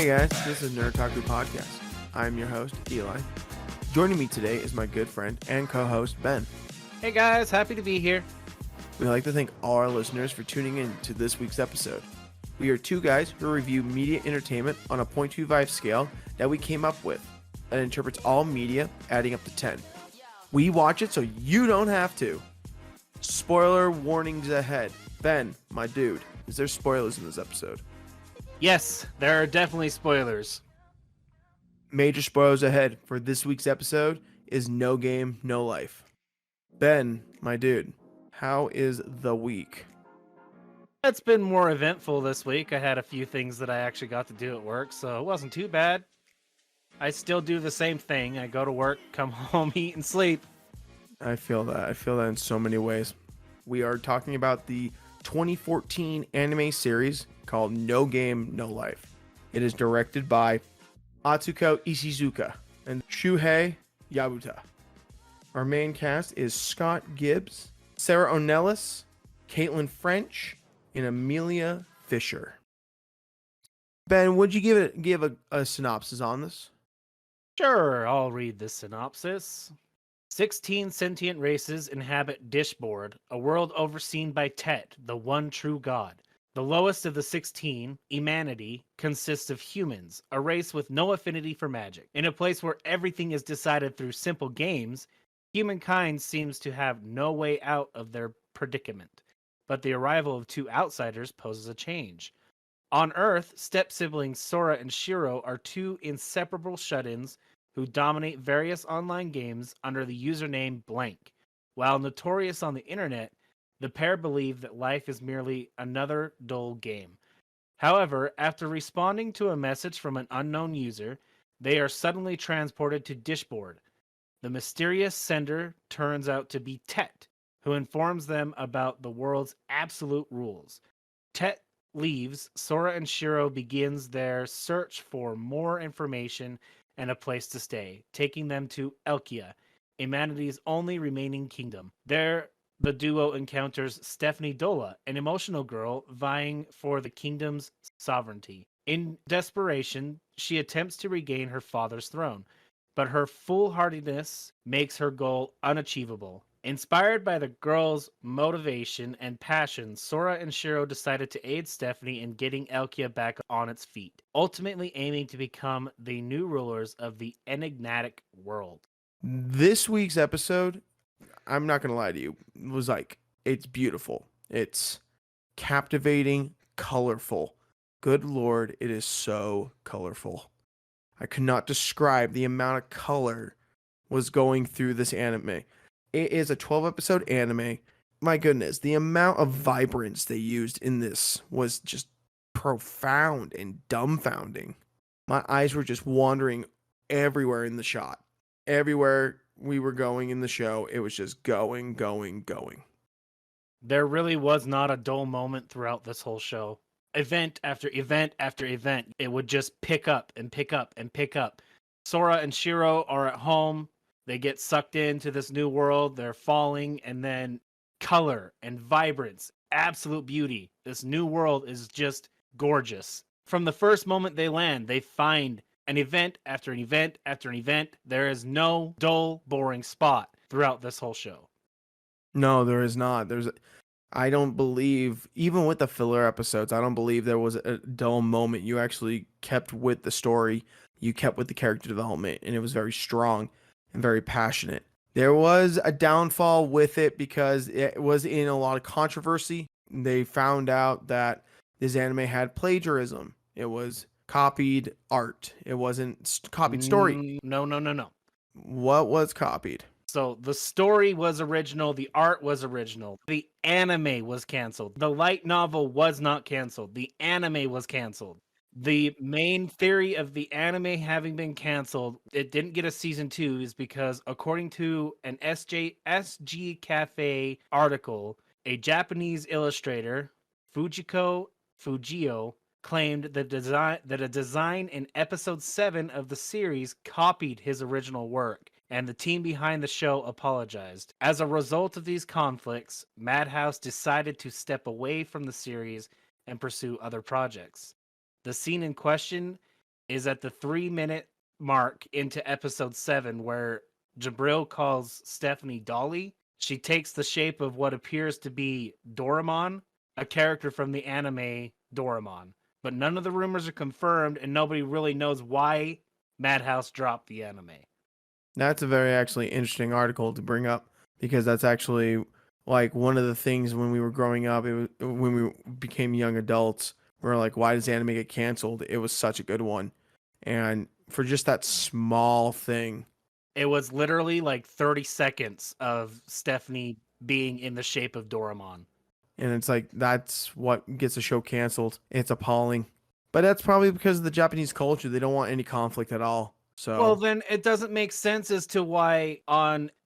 Hey guys, this is Nerd-Taku Podcast. I'm your host, Eli. Joining me today is my good friend and co-host, Ben. Hey guys, happy to be here. We'd like to thank all our listeners for tuning in to this week's episode. We are two guys who review media entertainment on a 0.25 scale that we came up with that interprets all media, adding up to 10. We watch it so you don't have to. Spoiler warnings ahead. Ben, my dude, is there spoilers in this episode? Yes, there are definitely spoilers. Major spoilers ahead for this week's episode is No Game, No Life. Ben, my dude, how is the week? It's been more eventful this week. I had a few things that I actually got to do at work, so it wasn't too bad. I still do the same thing. I go to work, come home, eat, and sleep. I feel that. I feel that in so many ways. We are talking about the 2014 anime series called No Game, No Life. It is directed by Atsuko Ishizuka and Shuhei Yabuta. Our main cast is Scott Gibbs, Sarah O'Nellis, Caitlin French, and Amelia Fisher. Ben, would you give a synopsis on this? Sure, I'll read the synopsis. 16 sentient races inhabit Dishboard, a world overseen by Tet, the one true god. The lowest of the 16, humanity, consists of humans, a race with no affinity for magic. In a place where everything is decided through simple games, humankind seems to have no way out of their predicament. But the arrival of two outsiders poses a change. On Earth, step-siblings Sora and Shiro are two inseparable shut-ins who dominate various online games under the username Blank. While notorious on the internet, the pair believe that life is merely another dull game. However, after responding to a message from an unknown user, they are suddenly transported to Dishboard. The mysterious sender turns out to be Tet, who informs them about the world's absolute rules. Tet leaves, Sora and Shiro begins their search for more information and a place to stay, taking them to Elkia, humanity's only remaining kingdom. There, the duo encounters Stephanie Dola, an emotional girl vying for the kingdom's sovereignty. In desperation, she attempts to regain her father's throne, but her foolhardiness makes her goal unachievable. Inspired by the girl's motivation and passion, Sora and Shiro decided to aid Stephanie in getting Elkia back on its feet, ultimately aiming to become the new rulers of the enigmatic world. This week's episode, I'm not going to lie to you, was it's beautiful. It's captivating, colorful. Good Lord, it is so colorful. I could not describe the amount of color was going through this anime. It is a 12-episode anime. My goodness, the amount of vibrance they used in this was just profound and dumbfounding. My eyes were just wandering everywhere in the shot. Everywhere we were going in the show, it was just going. There really was not a dull moment throughout this whole show. Event after event after event, it would just pick up and pick up and pick up. Sora and Shiro are at home. They get sucked into this new world. They're falling, and then color and vibrance, absolute beauty. This new world is just gorgeous. From the first moment they land, they find an event after an event after an event. There is no dull, boring spot throughout this whole show. No, there is not. I don't believe, even with the filler episodes, I don't believe there was a dull moment. You actually kept with the story. You kept with the character development, and it was very strong and very passionate. There was a downfall with it because it was in a lot of controversy. They found out that this anime had plagiarism. It was copied art. It wasn't copied story. No. What was copied? So the story was original. The art was original. The anime was canceled. The light novel was not canceled. The anime was canceled. The main theory of the anime having been canceled, it didn't get a season 2, is because according to an SG Cafe article, a Japanese illustrator, Fujio, claimed that a design in episode 7 of the series copied his original work, and the team behind the show apologized. As a result of these conflicts, Madhouse decided to step away from the series and pursue other projects. The scene in question is at the 3-minute mark into episode 7, where Jabril calls Stephanie Dolly. She takes the shape of what appears to be Doraemon, a character from the anime Doraemon. But none of the rumors are confirmed, and nobody really knows why Madhouse dropped the anime. That's a very actually interesting article to bring up because that's actually like one of the things when we were growing up. It was when we became young adults. We are like, why does anime get canceled? It was such a good one, and for just that small thing, It was literally like 30 seconds of Stephanie being in the shape of Doraemon. and it's like that's what gets a show canceled. It's appalling, but that's probably because of the Japanese culture. They don't want any conflict at all. Well, So then it doesn't make sense as to why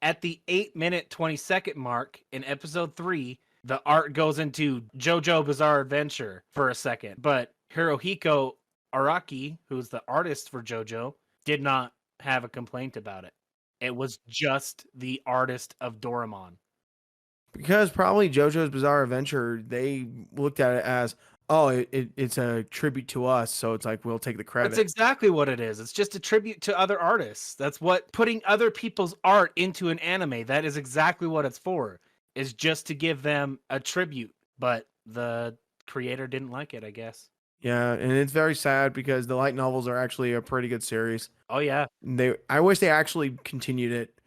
at the 8-minute 20-second mark in episode 3, the art goes into JoJo Bizarre Adventure for a second, but Hirohiko Araki, who's the artist for JoJo, did not have a complaint about it. It was just the artist of Doraemon. because probably JoJo's Bizarre Adventure, they looked at it as, oh, it's a tribute to us, so it's like we'll take the credit. That's exactly what it is. It's just a tribute to other artists. That's what putting other people's art into an anime, that is exactly what it's for, is just to give them a tribute. But the creator didn't like it, I guess. Yeah, and it's very sad because the light novels are actually a pretty good series. Oh, yeah. I wish they actually continued it.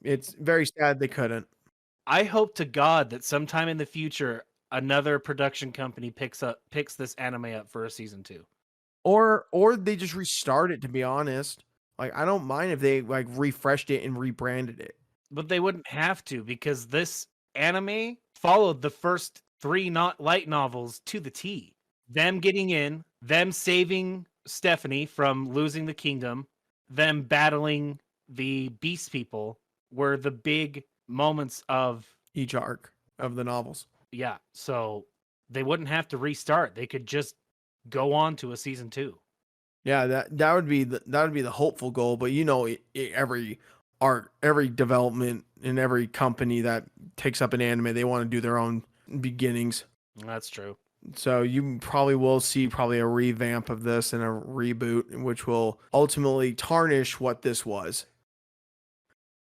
It's very sad they couldn't. I hope to God that sometime in the future, another production company picks this anime up for a season 2. Or they just restart it, to be honest. Like I don't mind if they like refreshed it and rebranded it. But they wouldn't have to, because this anime followed the first 3 not light novels to the T. Them getting in, them saving Stephanie from losing the kingdom, them battling the beast people were the big moments of, Each arc of the novels. yeah, so they wouldn't have to restart. They could just go on to a season 2. Yeah, that would be the hopeful goal. But you know, every art, every development, and every company that takes up an anime, they want to do their own beginnings. That's true. So you probably will see probably a revamp of this and a reboot, which will ultimately tarnish what this was.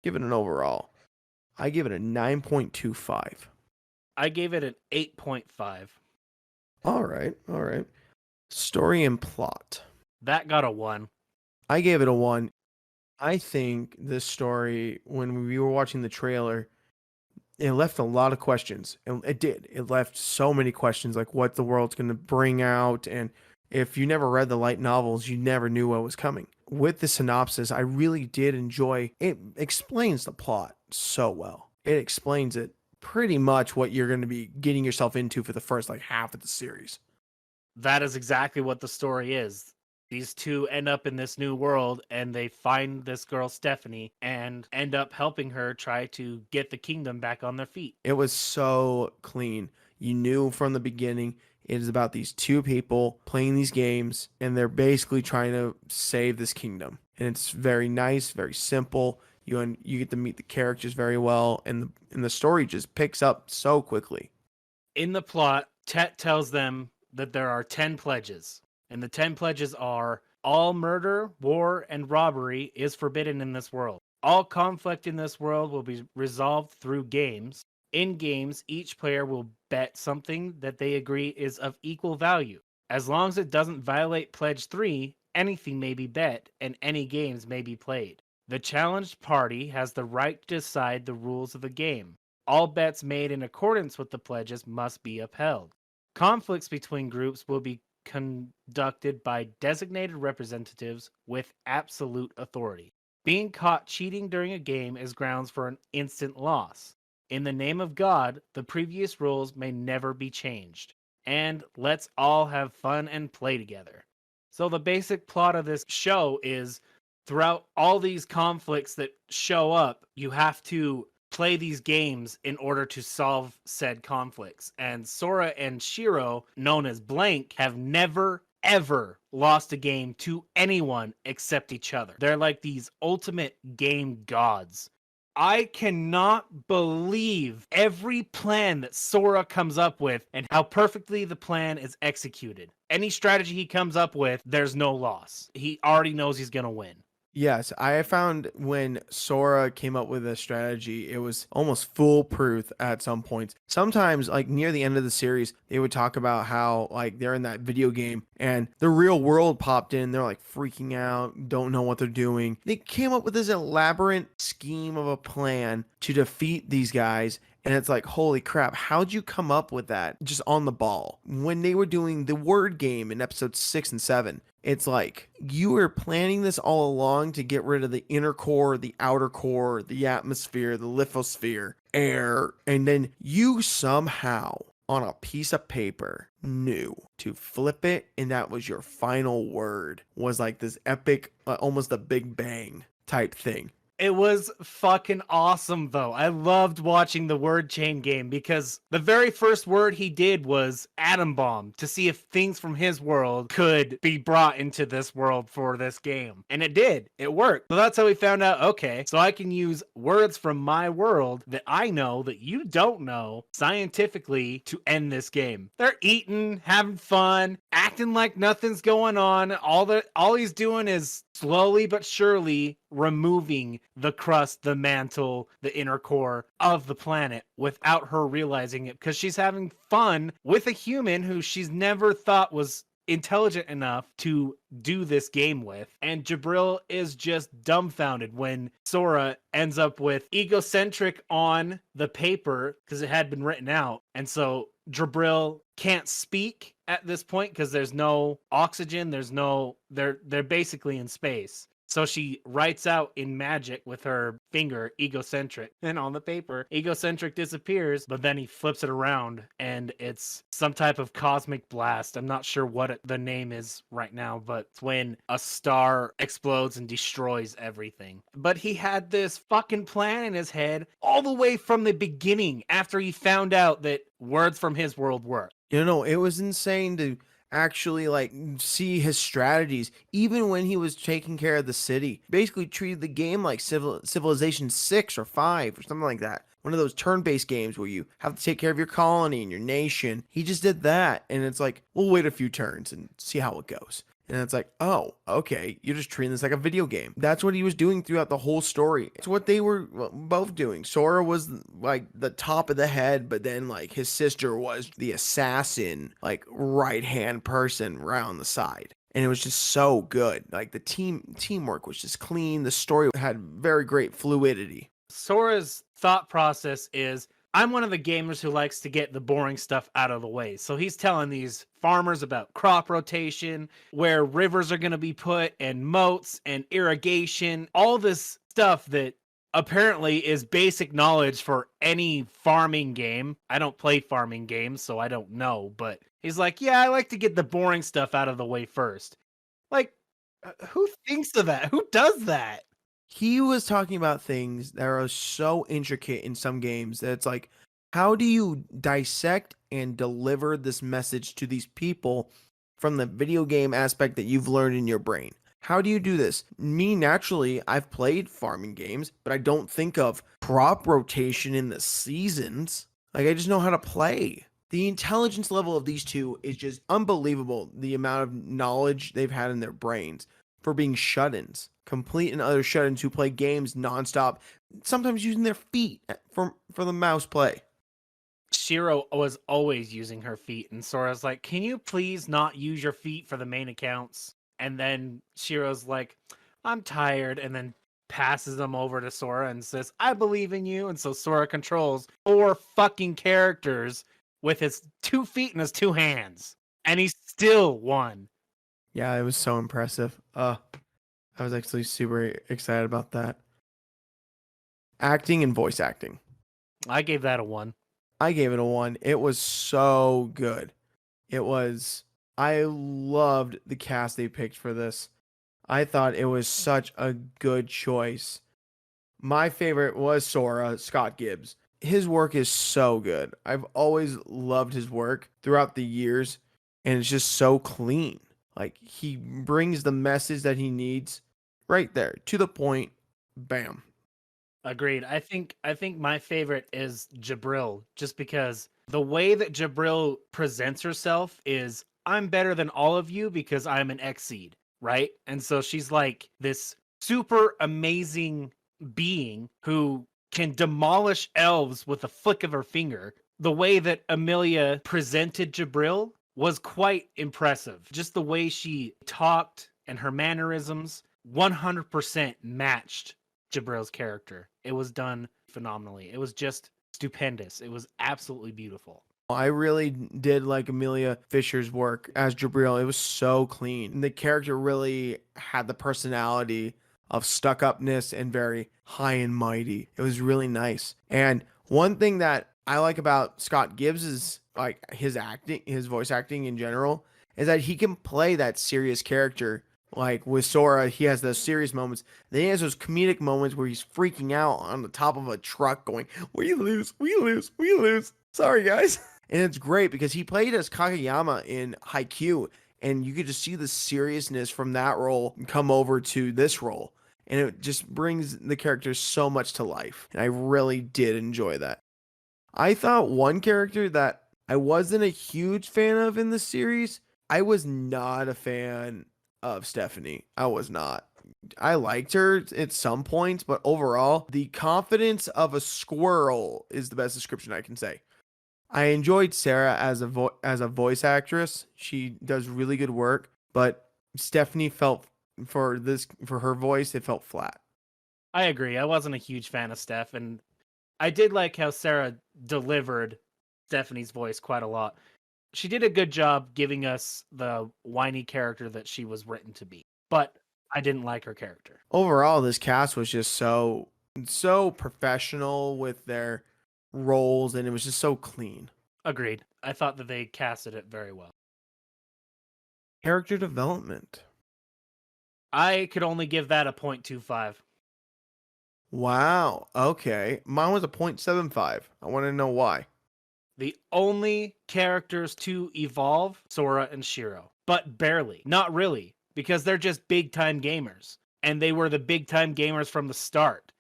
Give it an overall. I give it a 9.25. I gave it an 8.5. All right, all right. Story and plot. That got a 1. I gave it a 1. I think this story, when we were watching the trailer, it left a lot of questions. And it did. It left so many questions, like what the world's going to bring out. And if you never read the light novels, you never knew what was coming. With the synopsis, I really did enjoy it. Explains the plot so well. It explains it pretty much what you're going to be getting yourself into for the first like half of the series. That is exactly what the story is. These two end up in this new world and they find this girl Stephanie and end up helping her try to get the kingdom back on their feet. It was so clean. You knew from the beginning it is about these two people playing these games and they're basically trying to save this kingdom. And it's very nice, very simple. You get to meet the characters very well and the story just picks up so quickly. In the plot, Tet tells them that there are 10 pledges. And the 10 pledges are: all murder, war, and robbery is forbidden in this world. All conflict in this world will be resolved through games. In games, each player will bet something that they agree is of equal value. As long as it doesn't violate Pledge 3, anything may be bet and any games may be played. The challenged party has the right to decide the rules of the game. All bets made in accordance with the pledges must be upheld. Conflicts between groups will be conducted by designated representatives with absolute authority. Being caught cheating during a game is grounds for an instant loss. In the name of God, the previous rules may never be changed. And let's all have fun and play together. So the basic plot of this show is, throughout all these conflicts that show up, you have to play these games in order to solve said conflicts. And Sora and Shiro, known as Blank, have never, ever lost a game to anyone except each other. They're like these ultimate game gods. I cannot believe every plan that Sora comes up with and how perfectly the plan is executed. Any strategy he comes up with, there's no loss. He already knows he's going to win. Yes, I found when Sora came up with a strategy, it was almost foolproof at some points. Sometimes, like near the end of the series, they would talk about how like they're in that video game and the real world popped in. They're like freaking out, don't know what they're doing. They came up with this elaborate scheme of a plan to defeat these guys. And it's like, holy crap, how'd you come up with that just on the ball? When they were doing the word game in episodes 6 and 7, it's like you were planning this all along to get rid of the inner core, the outer core, the atmosphere, the lithosphere, air, and then you somehow on a piece of paper knew to flip it, and that was your final word. Was like this epic, almost a Big Bang type thing. It was fucking awesome, though. I loved watching the word chain game because the very first word he did was atom bomb to see if things from his world could be brought into this world for this game. And it did. It worked. So that's how we found out, okay, so I can use words from my world that I know that you don't know scientifically to end this game. They're eating, having fun, acting like nothing's going on. All he's doing is slowly but surely removing the crust, the mantle, the inner core of the planet without her realizing it because she's having fun with a human who she's never thought was intelligent enough to do this game with. And Jabril is just dumbfounded when Sora ends up with egocentric on the paper because it had been written out. And so Jabril can't speak at this point because there's no oxygen, they're basically in space. So she writes out in magic with her finger, egocentric. And on the paper, egocentric disappears, but then he flips it around and it's some type of cosmic blast. I'm not sure what the name is right now, but it's when a star explodes and destroys everything. But he had this fucking plan in his head all the way from the beginning after he found out that words from his world work. You know, it was insane to actually like see his strategies even when he was taking care of the city. Basically treated the game like Civilization 6 or 5 or something like that. One of those turn-based games where you have to take care of your colony and your nation. He just did that, and it's like, we'll wait a few turns and see how it goes. And it's like, oh, okay, you're just treating this like a video game. That's what he was doing throughout the whole story. It's what they were both doing. Sora was like the top of the head, but then like his sister was the assassin, like right hand person around the side. And it was just so good. Like the teamwork was just clean. The story had very great fluidity. Sora's thought process is, I'm one of the gamers who likes to get the boring stuff out of the way. So he's telling these farmers about crop rotation, where rivers are going to be put, and moats and irrigation, all this stuff that apparently is basic knowledge for any farming game. I don't play farming games, so I don't know. But he's like, yeah, I like to get the boring stuff out of the way first. Like, who thinks of that? Who does that? He was talking about things that are so intricate in some games that it's like, how do you dissect and deliver this message to these people from the video game aspect that you've learned in your brain? How do you do this? Me, naturally, I've played farming games, but I don't think of crop rotation in the seasons. Like, I just know how to play. The intelligence level of these two is just unbelievable. The amount of knowledge they've had in their brains for being shut-ins, complete and utter shut-ins who play games nonstop, sometimes using their feet for the mouse play. Shiro was always using her feet, and Sora's like, can you please not use your feet for the main accounts? And then Shiro's like, I'm tired, and then passes them over to Sora and says, I believe in you. And so Sora controls 4 fucking characters with his 2 feet and his 2 hands, and he still won. Yeah, it was so impressive. I was actually super excited about that. Acting and voice acting. I gave that a 1. I gave it a 1. It was so good. I loved the cast they picked for this. I thought it was such a good choice. My favorite was Sora, Scott Gibbs. His work is so good. I've always loved his work throughout the years, and it's just so clean. Like, he brings the message that he needs right there to the point. Bam. Agreed. I think my favorite is Jabril, just because the way that Jabril presents herself is I'm better than all of you because I'm an Exceed, right? And so she's like this super amazing being who can demolish elves with a flick of her finger. The way that Amelia presented Jabril was quite impressive. Just the way she talked and her mannerisms 100% matched Jabril's character. It was done phenomenally. It was just stupendous. It was absolutely beautiful. I really did like Amelia Fisher's work as Jabril. It was so clean. The character really had the personality of stuck upness and very high and mighty. It was really nice. And one thing that I like about Scott Gibbs is like his acting, his voice acting in general, is that he can play that serious character. Like with Sora, he has those serious moments. Then he has those comedic moments where he's freaking out on the top of a truck going, "We lose, we lose, we lose. Sorry, guys." And it's great because he played as Kageyama in Haikyuu, and you could just see the seriousness from that role come over to this role. And it just brings the character so much to life. And I really did enjoy that. I thought one character that I wasn't a huge fan of in the series, I was not a fan of Stephanie. I was not. I liked her at some points, but overall, the confidence of a squirrel is the best description I can say. I enjoyed Sarah as a voice actress. She does really good work, but Stephanie felt for her voice it felt flat. I agree. I wasn't a huge fan of Steph, and I did like how Sarah delivered Stephanie's voice quite a lot. She did a good job giving us the whiny character that she was written to be, but I didn't like her character. Overall, this cast was just so professional with their roles and it was just so clean. Agreed. I thought that they casted it very well. Character development. I could only give that a 0.25. Wow. Okay. Mine was a 0.75. I want to know why. The only characters to evolve, Sora and Shiro, but barely. Not really, because they're just big time gamers, and they were the big time gamers from the start.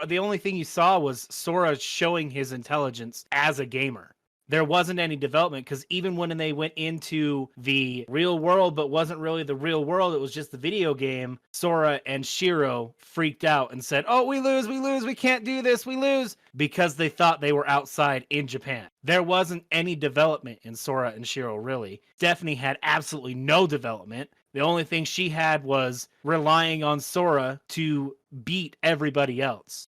The only thing you saw was Sora showing his intelligence as a gamer. There wasn't any development because even when they went into the real world, but wasn't really the real world, it was just the video game, Sora and Shiro freaked out and said, "Oh, we lose, we can't do this, we lose," because they thought they were outside in Japan. There wasn't any development in Sora and Shiro, really. Stephanie had absolutely no development. The only thing she had was relying on Sora to beat everybody else.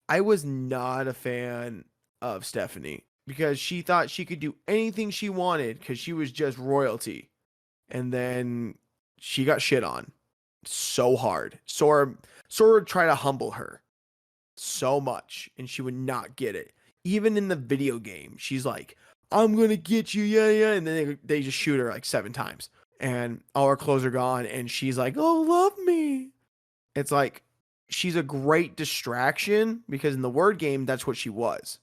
I was not a fan of Stephanie because she thought she could do anything she wanted because she was just royalty. And then she got shit on so hard. Sora tried to humble her so much and she would not get it. Even in the video game, she's like, "I'm going to get you, yeah, yeah." And then they just shoot her like 7 times and all her clothes are gone. And she's like, "Oh, love me." It's like, she's a great distraction because in the word game, that's what she was.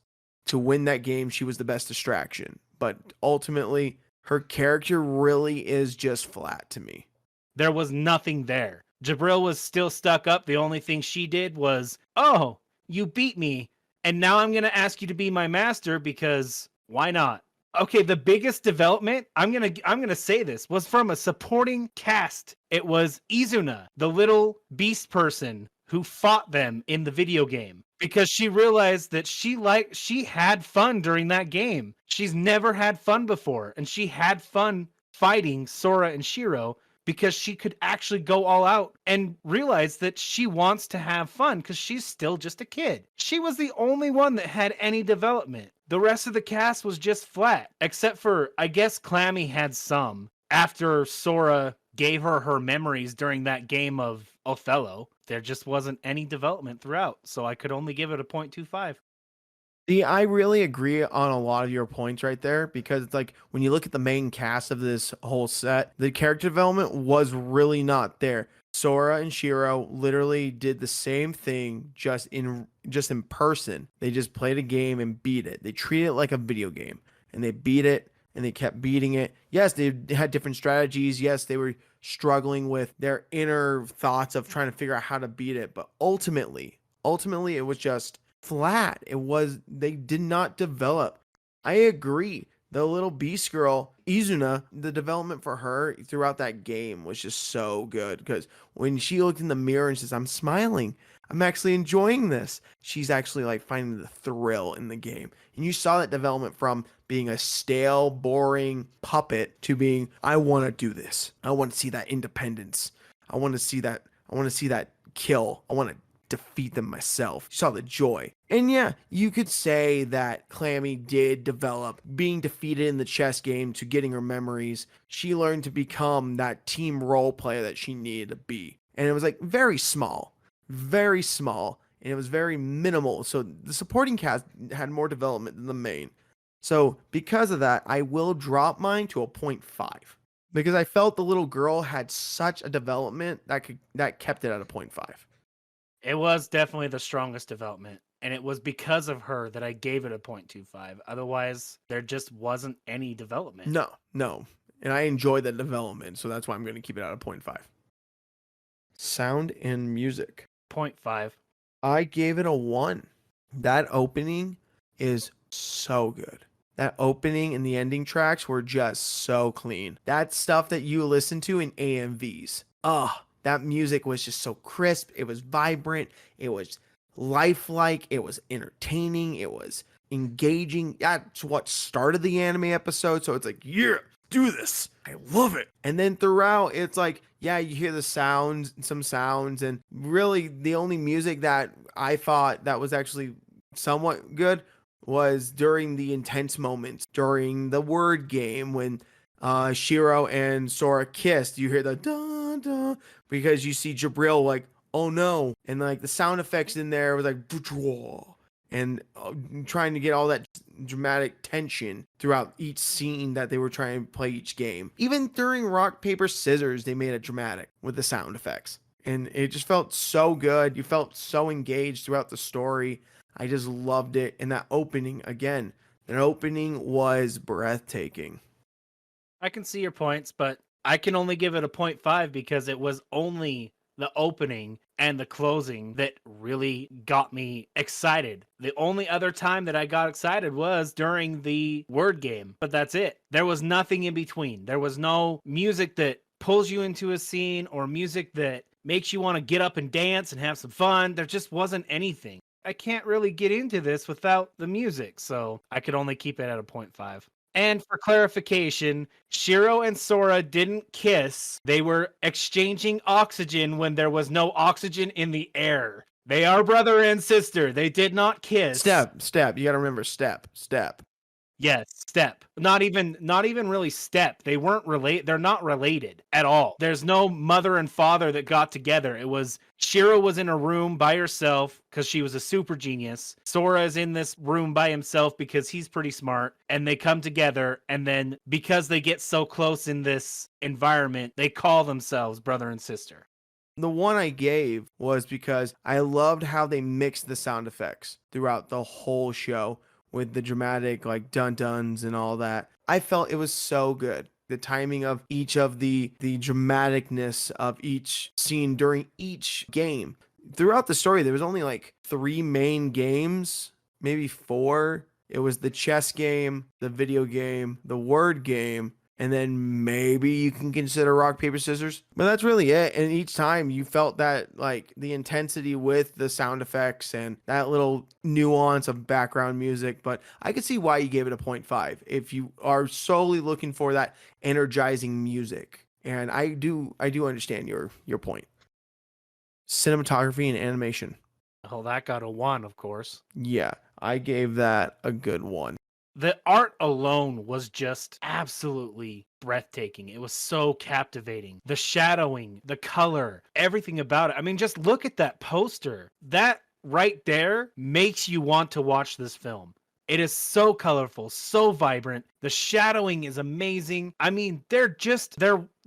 To win that game, she was the best distraction. But ultimately, her character really is just flat to me. There was nothing there. Jabril was still stuck up. The only thing she did was, "Oh, you beat me, and now I'm going to ask you to be my master because why not?" Okay, the biggest development, I'm going to say this, was from a supporting cast. It was Izuna, the little beast person who fought them in the video game, because she realized that she had fun during that game. She's never had fun before, and she had fun fighting Sora and Shiro because she could actually go all out and realize that she wants to have fun because she's still just a kid. She was the only one that had any development. The rest of the cast was just flat, except for, I guess, Clammy had some. After Sora gave her memories during that game of Othello, there just wasn't any development throughout, so I could only give it a 0.25. See, I really agree on a lot of your points right there because it's like when you look at the main cast of this whole set, the character development was really not there. Sora and Shiro literally did the same thing just in person. They just played a game and beat it. They treated it like a video game and they beat it and they kept beating it. Yes, they had different strategies. Yes, they were struggling with their inner thoughts of trying to figure out how to beat it, but ultimately it was just flat. They did not develop. I agree. The little beast girl, Izuna, the development for her throughout that game was just so good because when she looked in the mirror and says, I'm smiling, I'm actually enjoying this, she's actually like finding the thrill in the game. And you saw that development from being a stale, boring puppet to being, I want to do this. I want to see that independence. I want to see that. I want to see that kill. I want to defeat them myself. You saw the joy. And yeah, you could say that Clammy did develop being defeated in the chess game to getting her memories. She learned to become that team role player that she needed to be. And it was like very small, and it was very minimal. So the supporting cast had more development than the main. So because of that, I will drop mine to a 0.5 because I felt the little girl had such a development that kept it at a 0.5. It was definitely the strongest development, and it was because of her that I gave it a 0.25. Otherwise, there just wasn't any development. No. And I enjoy the development, so that's why I'm going to keep it at a 0.5. Sound and music. 0.5. I gave it a 1. That opening is so good. That opening and the ending tracks were just so clean. That stuff that you listen to in AMVs. That music was just so crisp. It was vibrant. It was lifelike. It was entertaining. It was engaging. That's what started the anime episode. So it's like, yeah, do this. I love it. And then throughout, it's like, yeah, you hear the sounds, some sounds, and really the only music that I thought that was actually somewhat good was during the intense moments during the word game when Shiro and Sora kissed. You hear the dun dun because you see Jabril like, oh no, and like the sound effects in there was like, and trying to get all that dramatic tension throughout each scene that they were trying to play each game. Even during rock paper scissors, they made it dramatic with the sound effects, and it just felt so good. You felt so engaged throughout the story. I just loved it. And that opening, again, that opening was breathtaking. I can see your points, but I can only give it a 0.5 because it was only the opening and the closing that really got me excited. The only other time that I got excited was during the word game, but that's it. There was nothing in between. There was no music that pulls you into a scene or music that makes you want to get up and dance and have some fun. There just wasn't anything. I can't really get into this without the music, so I could only keep it at a 0.5. And for clarification, Shiro and Sora didn't kiss. They were exchanging oxygen when there was no oxygen in the air. They are brother and sister. They did not kiss. Step. You got to remember step. Yes, step. Not even really step. They weren't related. They're not related at all. There's no mother and father that got together. It was Shiro was in a room by herself because she was a super genius. Sora is in this room by himself because he's pretty smart. And they come together, and then because they get so close in this environment, they call themselves brother and sister. The one I gave was because I loved how they mixed the sound effects throughout the whole show with the dramatic like dun-duns and all that. I felt it was so good. The timing of each of the dramaticness of each scene during each game. Throughout the story, there was only like 3 main games, maybe 4. It was the chess game, the video game, the word game, and then maybe you can consider rock, paper, scissors. But that's really it. And each time you felt that like the intensity with the sound effects and that little nuance of background music. But I could see why you gave it a 0.5 if you are solely looking for that energizing music. And I do understand your point. Cinematography and animation. Oh, that got a 1, of course. Yeah, I gave that a good 1. The art alone was just absolutely breathtaking. It was so captivating. The shadowing, the color, everything about it. I mean, just look at that poster. That right there makes you want to watch this film. It is so colorful, so vibrant. The shadowing is amazing. I mean, there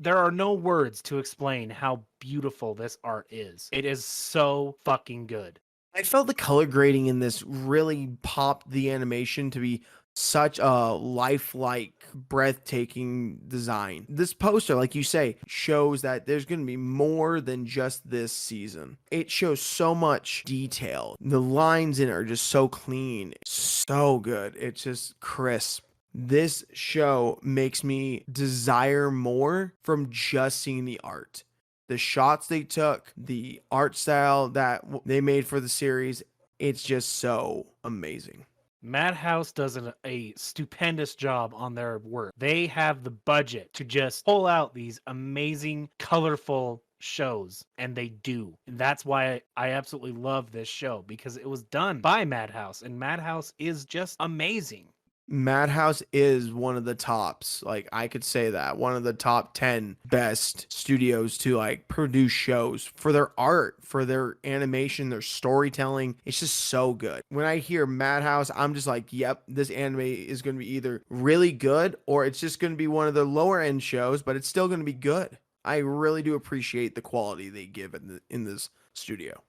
are no words to explain how beautiful this art is. It is so fucking good. I felt the color grading in this really popped the animation to be such a lifelike, breathtaking design. This poster, like you say, shows that there's going to be more than just this season. It shows so much detail. The lines in it are just so clean, so good. It's just crisp. This show makes me desire more from just seeing the art. The shots they took, the art style that they made for the series, it's just so amazing. Madhouse does a stupendous job on their work. They have the budget to just pull out these amazing, colorful shows, and they do. And that's why I absolutely love this show, because it was done by Madhouse, and Madhouse is just amazing. Madhouse is one of the tops. Like, I could say that one of the top 10 best studios to like produce shows for their art, for their animation, their storytelling. It's just so good. When I hear Madhouse, I'm just like, yep, this anime is going to be either really good or it's just going to be one of the lower end shows, but it's still going to be good. I really do appreciate the quality they give in this studio.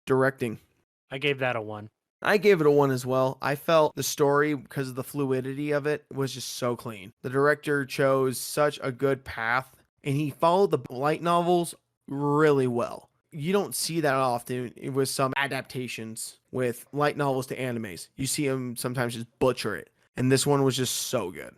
Directing. I gave that a 1. I gave it a 1 as well. I felt the story, because of the fluidity of it, was just so clean. The director chose such a good path, and he followed the light novels really well. You don't see that often with some adaptations with light novels to animes. You see them sometimes just butcher it, and this one was just so good.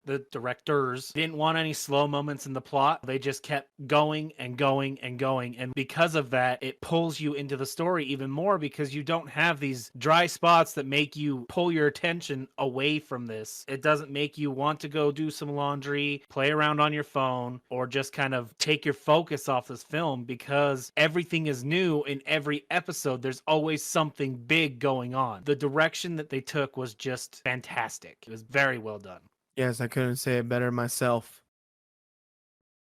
The directors didn't want any slow moments in the plot. They just kept going and going and going. And because of that, it pulls you into the story even more, because you don't have these dry spots that make you pull your attention away from this. It doesn't make you want to go do some laundry, play around on your phone, or just kind of take your focus off this film, because everything is new in every episode. There's always something big going on. The direction that they took was just fantastic. It was very well done. Yes, I couldn't say it better myself.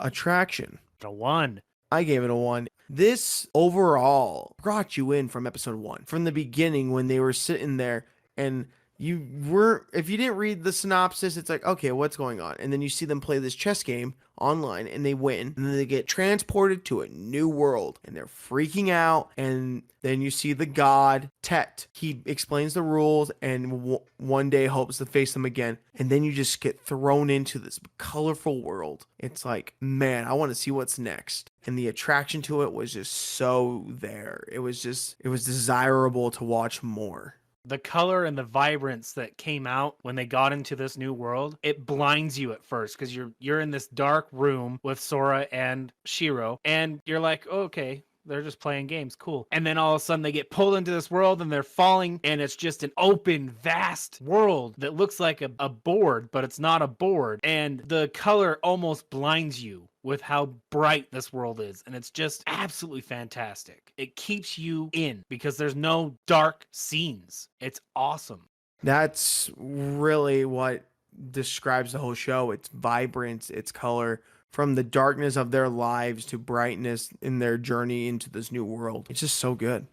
Attraction. A 1. I gave it a 1. This overall brought you in from episode 1. From the beginning, when they were sitting there and you weren't, if you didn't read the synopsis, it's like, okay, what's going on? And then you see them play this chess game online and they win. And then they get transported to a new world and they're freaking out. And then you see the god, Tet. He explains the rules and one day hopes to face them again. And then you just get thrown into this colorful world. It's like, man, I want to see what's next. And the attraction to it was just so there. It was desirable to watch more. The color and the vibrance that came out when they got into this new world, it blinds you at first, because you're in this dark room with Sora and Shiro, and you're like, oh, okay, they're just playing games, cool. And then all of a sudden they get pulled into this world and they're falling, and it's just an open, vast world that looks like a board, but it's not a board. And the color almost blinds you with how bright this world is. And it's just absolutely fantastic. It keeps you in because there's no dark scenes. It's awesome. That's really what describes the whole show. Its vibrance, its color, from the darkness of their lives to brightness in their journey into this new world. It's just so good.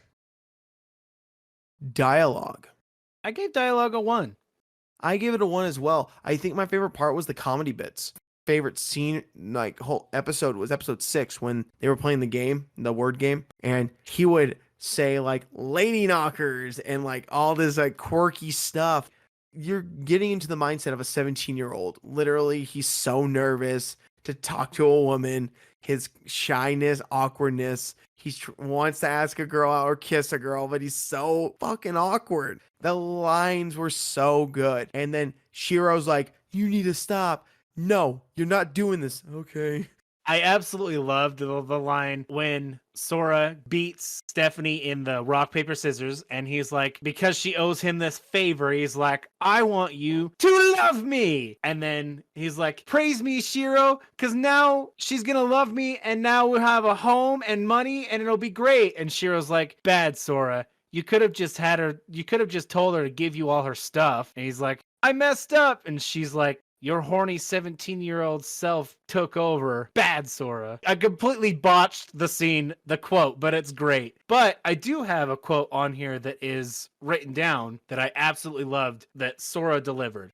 Dialogue. I gave dialogue a 1. I gave it a 1 as well. I think my favorite part was the comedy bits. Favorite scene, like whole episode, was episode 6 when they were playing the game, the word game, and he would say like lady knockers and like all this like quirky stuff. You're getting into the mindset of a 17-year-old. Literally, he's so nervous to talk to a woman. His shyness, awkwardness. He wants to ask a girl out or kiss a girl, but he's so fucking awkward. The lines were so good. And then Shiro's like, you need to stop. No, you're not doing this. Okay. I absolutely loved the line when Sora beats Stephanie in the rock, paper, scissors. And he's like, because she owes him this favor, he's like, I want you to love me. And then he's like, praise me, Shiro, because now she's going to love me. And now we'll have a home and money and it'll be great. And Shiro's like, bad, Sora. You could have just told her to give you all her stuff. And he's like, I messed up. And she's like, your horny 17-year-old self took over. Bad, Sora. I completely botched the quote, but it's great. But I do have a quote on here that is written down that I absolutely loved that Sora delivered.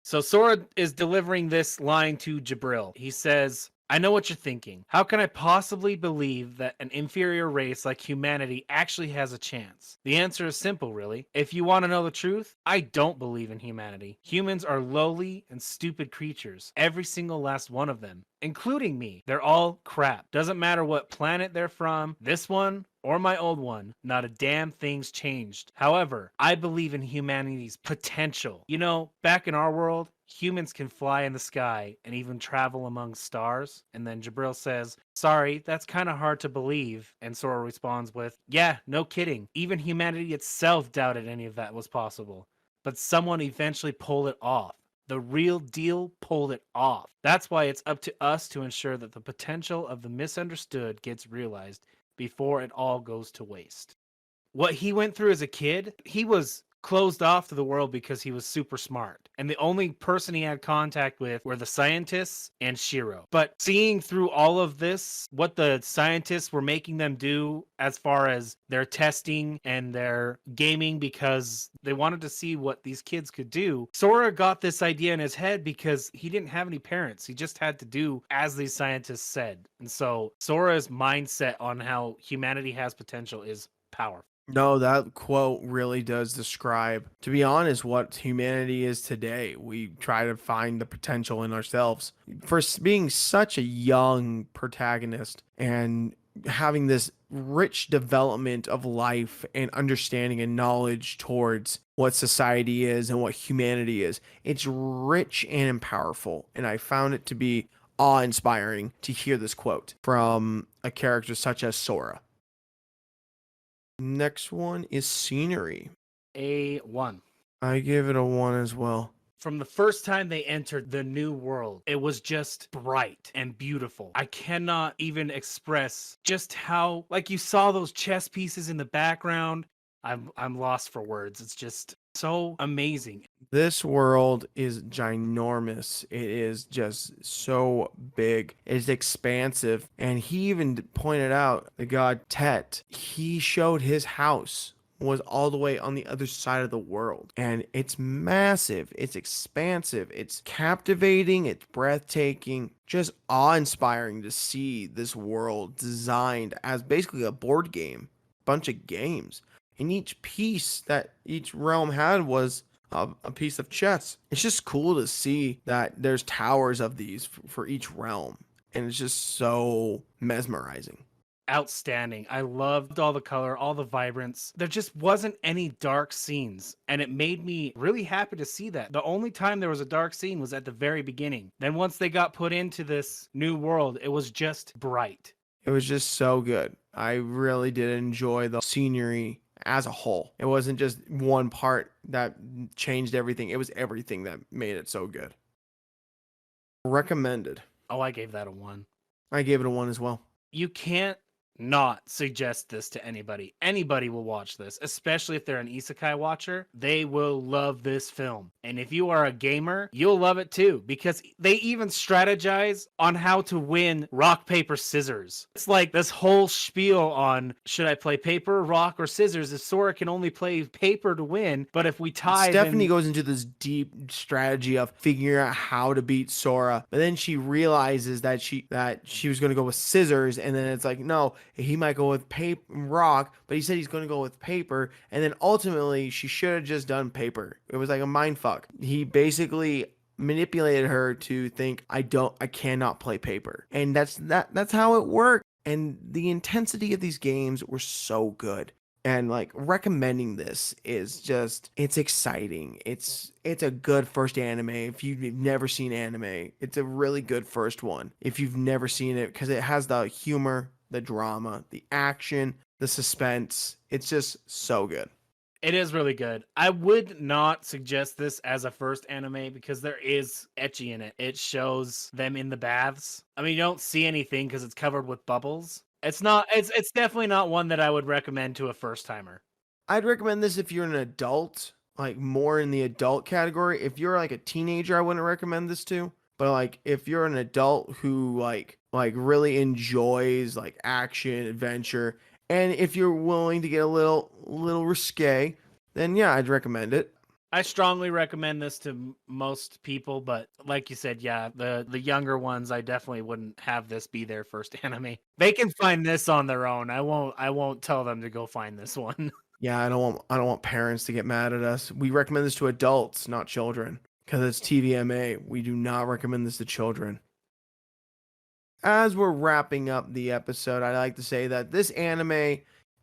So Sora is delivering this line to Jabril. He says, I know what you're thinking. How can I possibly believe that an inferior race like humanity actually has a chance? The answer is simple, really. If you want to know the truth, I don't believe in humanity. Humans are lowly and stupid creatures, every single last one of them, including me. They're all crap. Doesn't matter what planet they're from, this one or my old one, not a damn thing's changed. However, I believe in humanity's potential. You know, back in our world, humans can fly in the sky and even travel among stars. And then Jabril says, sorry, that's kind of hard to believe. And Sora responds with, yeah, no kidding. Even humanity itself doubted any of that was possible. But someone eventually pulled it off. The real deal pulled it off. That's why it's up to us to ensure that the potential of the misunderstood gets realized before it all goes to waste. What he went through as a kid, he was closed off to the world because he was super smart. And the only person he had contact with were the scientists and Shiro. But seeing through all of this, what the scientists were making them do as far as their testing and their gaming because they wanted to see what these kids could do, Sora got this idea in his head because he didn't have any parents. He just had to do as these scientists said. And so Sora's mindset on how humanity has potential is powerful. No, that quote really does describe, to be honest, what humanity is today. We try to find the potential in ourselves. For being such a young protagonist and having this rich development of life and understanding and knowledge towards what society is and what humanity is, it's rich and powerful. And I found it to be awe-inspiring to hear this quote from a character such as Sora. Next one is scenery. A1. I give it a 1 as well. From the first time they entered the new world, it was just bright and beautiful. I cannot even express just how, like, you saw those chess pieces in the background. I'm lost for words. It's just so amazing. This world is ginormous. It is just so big. It's expansive. And he even pointed out the god Tet. He showed his house was all the way on the other side of the world. And it's massive. It's expansive. It's captivating. It's breathtaking. Just awe-inspiring to see this world designed as basically a board game. Bunch of games. And each piece that each realm had was a piece of chess. It's just cool to see that there's towers of these for each realm. And it's just so mesmerizing. Outstanding. I loved all the color, all the vibrance. There just wasn't any dark scenes, and it made me really happy to see that. The only time there was a dark scene was at the very beginning. Then once they got put into this new world, it was just bright. It was just so good. I really did enjoy the scenery as a whole. It wasn't just one part that changed everything. It was everything that made it so good. Recommended. Oh, I gave that a 1. I gave it a 1 as well. You can't not suggest this to anybody. Anybody will watch this, especially if they're an isekai watcher. They will love this film. And if you are a gamer, you'll love it too, because they even strategize on how to win rock, paper, scissors. It's like this whole spiel on, should I play paper, rock, or scissors if Sora can only play paper to win, but if we tie, Stephanie then... goes into this deep strategy of figuring out how to beat Sora, but then she realizes that she was going to go with scissors, and then it's like, no, he might go with paper, rock, but he said he's going to go with paper, and then ultimately she should have just done paper. It was like a mind fuck. He basically manipulated her to think I cannot play paper, and that's how it worked. And the intensity of these games were so good. And like recommending this is just, it's exciting. It's a good first anime. If you've never seen anime, it's a really good first one. If you've never seen it, because it has the humor, the drama, the action, the suspense. It's just so good. It is really good. I would not suggest this as a first anime because there is ecchi in it. It shows them in the baths. I mean, you don't see anything because it's covered with bubbles. It's definitely not one that I would recommend to a first timer. I'd recommend this if you're an adult, like more in the adult category. If you're like a teenager, I wouldn't recommend this to. But like if you're an adult who like really enjoys like action, adventure, and if you're willing to get a little risque, then yeah, I'd recommend it. I strongly recommend this to most people, but like you said, yeah, the younger ones, I definitely wouldn't have this be their first anime. They can find this on their own. I won't tell them to go find this one. Yeah, I don't want parents to get mad at us. We recommend this to adults, not children, because it's TVMA. We do not recommend this to children. As we're wrapping up the episode, I'd like to say that this anime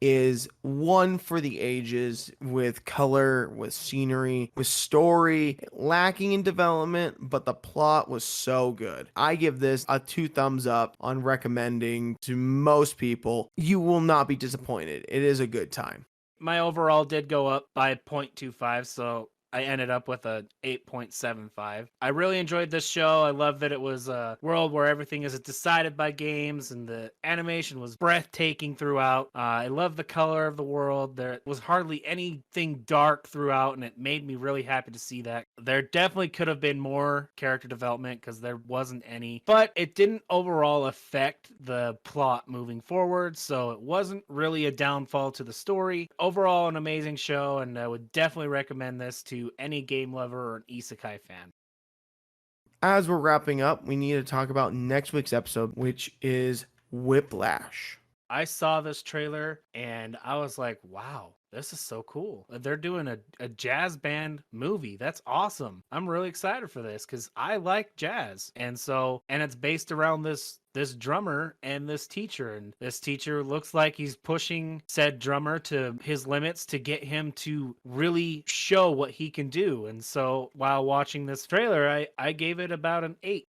is one for the ages, with color, with scenery, with story, lacking in development, but the plot was so good. I give this a 2 thumbs up on recommending to most people. You will not be disappointed. It is a good time. My overall did go up by 0.25, so I ended up with a 8.75. I really enjoyed this show. I love that it was a world where everything is decided by games, and the animation was breathtaking throughout. I love the color of the world. There was hardly anything dark throughout, and it made me really happy to see that. There definitely could have been more character development because there wasn't any, but it didn't overall affect the plot moving forward, so it wasn't really a downfall to the story. Overall, an amazing show, and I would definitely recommend this to any game lover or an isekai fan. As we're wrapping up, we need to talk about next week's episode, which is Whiplash. I saw this trailer and I was like, wow, this is so cool. They're doing a jazz band movie. That's awesome. I'm really excited for this because I like jazz. And it's based around this drummer and this teacher. And this teacher looks like he's pushing said drummer to his limits to get him to really show what he can do. And so while watching this trailer, I gave it about an 8.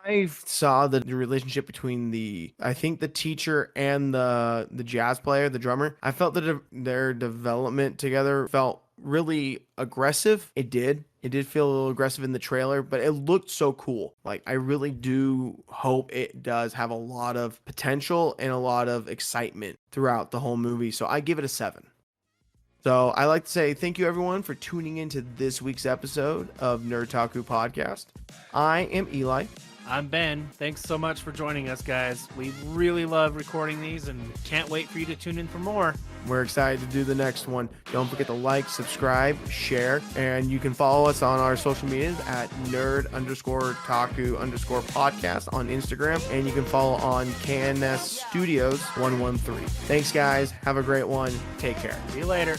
I saw the relationship between I think the teacher and the jazz player, the drummer. I felt that their development together felt really aggressive. It did feel a little aggressive in the trailer, but it looked so cool. Like, I really do hope it does have a lot of potential and a lot of excitement throughout the whole movie. So I give it a 7. So I like to say thank you everyone for tuning into this week's episode of Nerd-taku Podcast. I am Eli. I'm Ben. Thanks so much for joining us, guys. We really love recording these and can't wait for you to tune in for more. We're excited to do the next one. Don't forget to like, subscribe, share, and you can follow us on our social medias at nerd_taku_podcast on Instagram, and you can follow on KNS Studios 113. Thanks, guys. Have a great one. Take care. See you later.